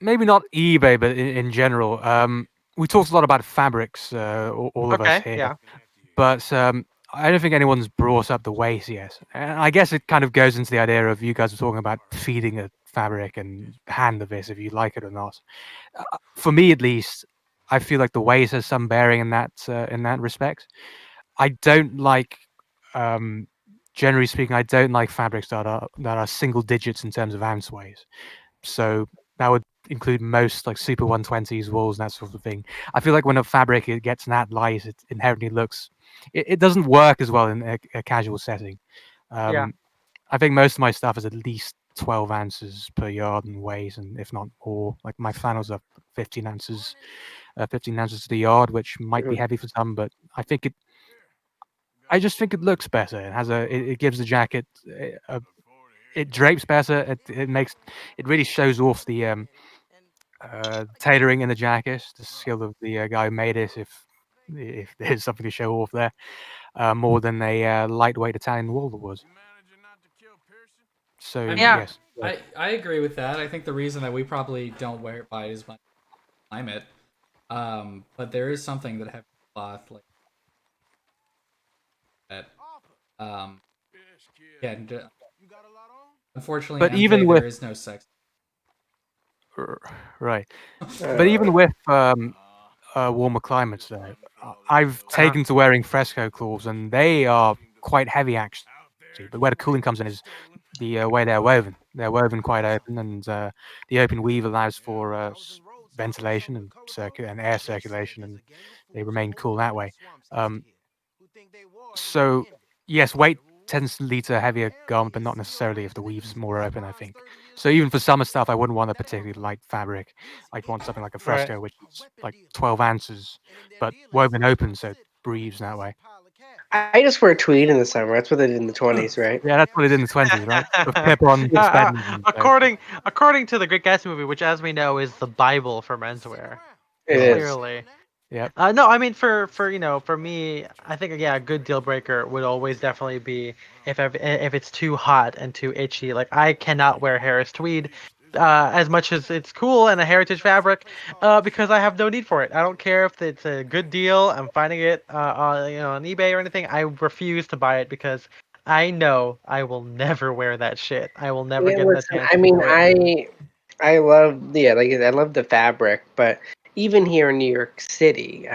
maybe not eBay, but in general, we talked a lot about fabrics, all of us Okay, here, yeah. but I don't think anyone's brought up the waste yet. And I guess it kind of goes into the idea of you guys were talking about feeding a fabric and hand of this if you like it or not. For me, at least, I feel like the waste has some bearing in that respect. I don't like, um, generally speaking, I don't like fabrics that are single digits in terms of ounce weighs. So that would include most like Super 120s, wools, and that sort of thing. I feel like when a fabric it gets that light, it inherently looks it doesn't work as well in a casual setting. Yeah. Um, I think most of my stuff is at least 12 ounces per yard and weighs, and if not more. Like my flannels are 15 ounces to the yard, which might be Mhm. heavy for some, but I just think it looks better. It gives the jacket it drapes better. It really shows off the tailoring in the jacket, the skill of the guy who made it. If there's something to show off there, more than a lightweight Italian wool was. I So mean, Yeah. yes, I agree with that. I think the reason that we probably don't wear it by as much climate, but there is something that heavy cloth like that. Um, yeah, unfortunately, but MJ, even there with is no sex. right, but Uh, even with warmer climates, though, I've Uh-huh. taken to wearing fresco claws, and they are quite heavy actually. But where the cooling comes in is the way they're woven. They're woven quite open, and the open weave allows for ventilation and and air circulation, and they remain cool that way. Um, so yes, weight tends to lead to a heavier garment, but not necessarily if the weave's more open. I think so. Even for summer stuff, I wouldn't want a particularly light fabric. I'd want something like a Right. fresco, which is like 12 ounces, but woven open, so it breathes that way. I just wear tweed in the summer. That's what they did in the 20s, right? Yeah, that's what they did in the 20s, right? With clip-on suspenders and so forth. According to the Great Gatsby movie, which, as we know, is the Bible for menswear, It Right. is. clearly. Yep. No, I mean for me, I think yeah, a good deal breaker would always definitely be if it's too hot and too itchy. Like I cannot wear Harris tweed, as much as it's cool and a heritage fabric, because I have no need for it. I don't care if it's a good deal. I'm finding it on eBay or anything. I refuse to buy it because I know I will never wear that shit. I will never Yeah, get the listen, chance I to mean, do it. I love I love the fabric, but even here in New York City,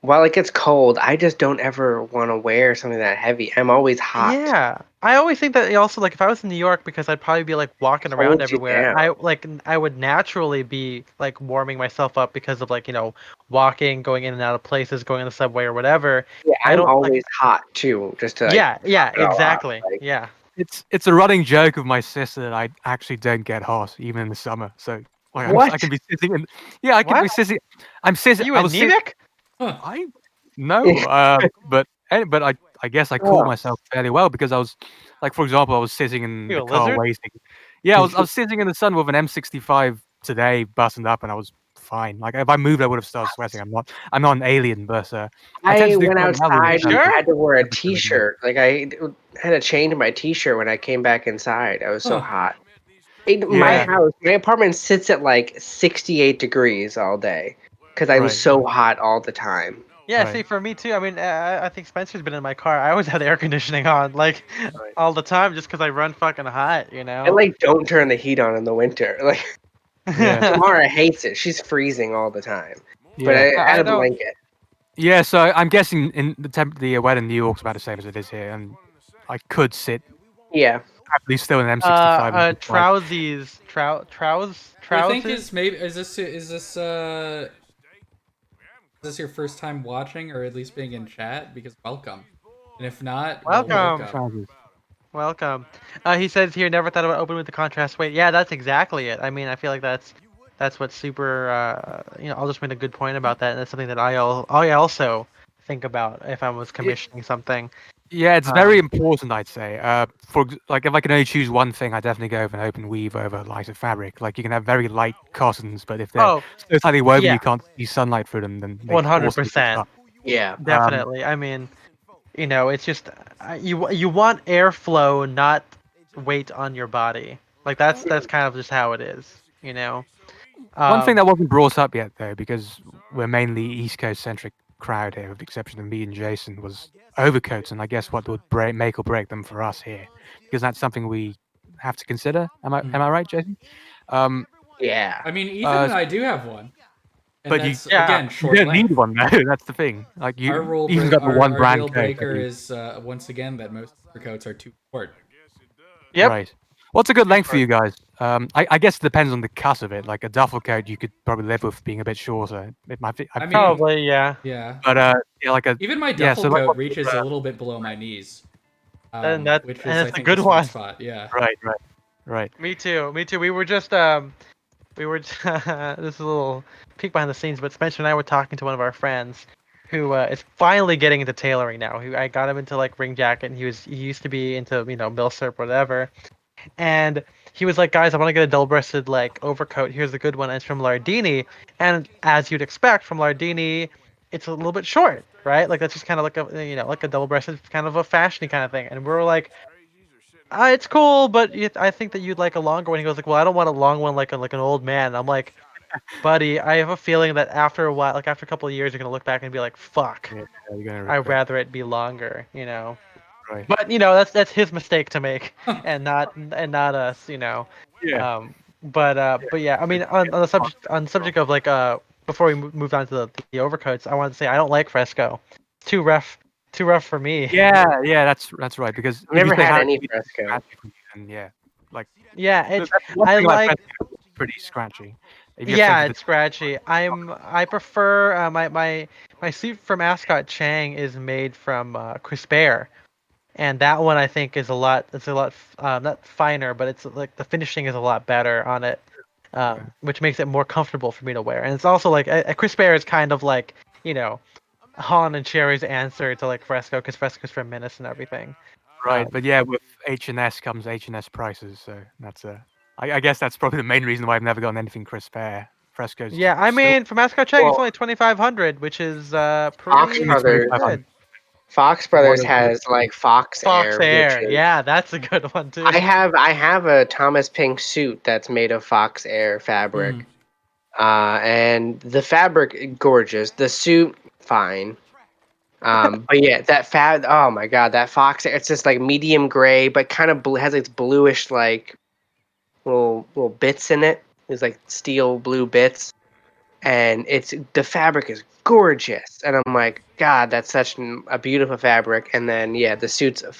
while it gets cold, I just don't ever want to wear something that heavy. I'm always hot. Yeah, I always think that also like if I was in New York, because I'd probably be like walking around Holds you everywhere. down. I would naturally be like warming myself up because of like walking, going in and out of places, going on the subway or whatever. Yeah, I I'm don't like. always hot too, just to like Yeah, top yeah, it all off. exactly. Like, Yeah. It's a running joke of my sister that I actually don't get hot even in the summer. So like I what? can be sitting in yeah, I can What? be sitting Are you I was sitting anemic? Huh. I no, but I guess I caught Oh, myself fairly well because I was like for example, I was sitting in You the a car lizard? waiting. Yeah, I was sitting in the sun with an M65 today buttoned up and I was fine. Like if I moved I would have started sweating. I'm not an alien, but I tend I to do went quite well You outside in and sure? had to wear a temperature like that. t-shirt. Like had a chain to my t-shirt when I came back inside. I was so Huh. hot. My Yeah, I house, my apartment sits at like 68 degrees all day because I'm right, so hot all the time. Yeah, right. see, for me too. I mean, I think Spencer's been in my car. I always have the air conditioning on, like, Right. all the time, just because I run fucking hot, you I know. like don't turn the heat on in the winter. Like Yeah. Tamara hates it. She's freezing all the time. But Yeah. I I add I a don't. blanket. Yeah, so I'm guessing in the weather in New York's about the same as it is here, and I could sit Yeah. happily still in an M65 and just like Trousies, What I think trousers. is maybe is this your first time watching or at least being in chat? Because welcome, and if not, well, yeah, Welcome, welcome. trousers. welcome. He says here, never thought about opening with the contrast weight. Yeah, that's exactly it. I mean, I feel like that's what super. I'll just make a good point about that, and that's something that I also think about if I was It, commissioning something. yeah, it's very Um, important, I'd say. Like if I can only choose one thing, I definitely go with an open weave over lighter fabric. Like you can have very light cottons, but if they're oh so tightly woven yeah, you can't see sunlight through them, then they also look 100%, tough. Yeah. Um, definitely. I mean, it's just you want airflow, not weight on your body. Like that's kind of just how it is, you know. One thing Um, that wasn't brought up yet, though, because we're mainly East Coast centric crowd here, with the exception of me and Jason, was overcoats, and I guess what would make or break them for us here, because that's something we have to consider. Am I right, Jason? Um, Yeah. I mean, Ethan and uh, I do have one, and but you that's yeah, again you short don't need length. one though. That's the thing. Like Ethan's got the one Our deal brand coat. breaker is once again that most overcoats are too short. yep. Right. What's a good Too length for short. you guys? I guess it depends on the cut of it. Like a duffel coat, you could probably live with being a bit shorter. It might be, I I think, mean, Probably, yeah. yeah. but yeah, like a Even my yeah. duffel So like, coat reaches a little bit below my knees, And which is I that's a think the good sweet one. spot. Yeah. right. Me too. Me too. We were just we were this is a little peek behind the scenes, but Spencer and I were talking to one of our friends who is finally getting into tailoring now. Who I got him into like ring jacket, and he used to be into milsurp whatever, and he was like, guys, I want to get a double-breasted like overcoat. Here's a good one. And it's from Lardini, and as you'd expect from Lardini, it's a little bit short, right? Like that's just kind of like a like a double-breasted, kind of a fashiony kind of thing. And we were like, it's cool, but I think that you'd like a longer one. He goes like, well, I don't want a long one like an old man. And I'm like, buddy, I have a feeling that after a while, like after a couple of years, you're gonna look back and be like, fuck, Yeah, you're gonna I'd regret. rather it be longer, Right. But that's his mistake to make, and not us, Yeah. But yeah, I mean, on the subject of like before we move on to the overcoats, I wanted to say I don't like fresco. It's too rough for me. Yeah. That's right. Because I've if you never say had how any it's fresco. scratchy for you, then yeah, like Yeah, that's one I thing about like. Fresco, it's pretty scratchy. If you have Yeah, sensitive, it's scratchy. I prefer my suit for mascot Chang is made from crisp air, and that one I think is a lot. It's a lot not finer, but it's like the finishing is a lot better on it, okay. which makes it more comfortable for me to wear. And it's also like a crisp air is kind of like Han and Cherry's answer to like Fresco, because Fresco's from Menace and everything. Right, but yeah, with H&S comes H&S prices, so that's I guess that's probably the main reason why I've never gotten anything crisp air. Fresco's Yeah, I still mean for mascot Chang it's well, only 2,500, which is Fox only pretty Brothers. 2,500. good. Fox What Brothers is it? has like Fox Fox Air, which Air, is yeah, that's a good one too. I have a Thomas Pink suit that's made of Fox Air Hmm. fabric. And the fabric gorgeous. The suit fine. But yeah, that fab. Oh my god, that Fox Air. It's just like medium gray, but kind of has like bluish like little bits in it. There's like steel blue bits, and the fabric is gorgeous. And I'm like, God, that's such a beautiful fabric. And then yeah, the suit's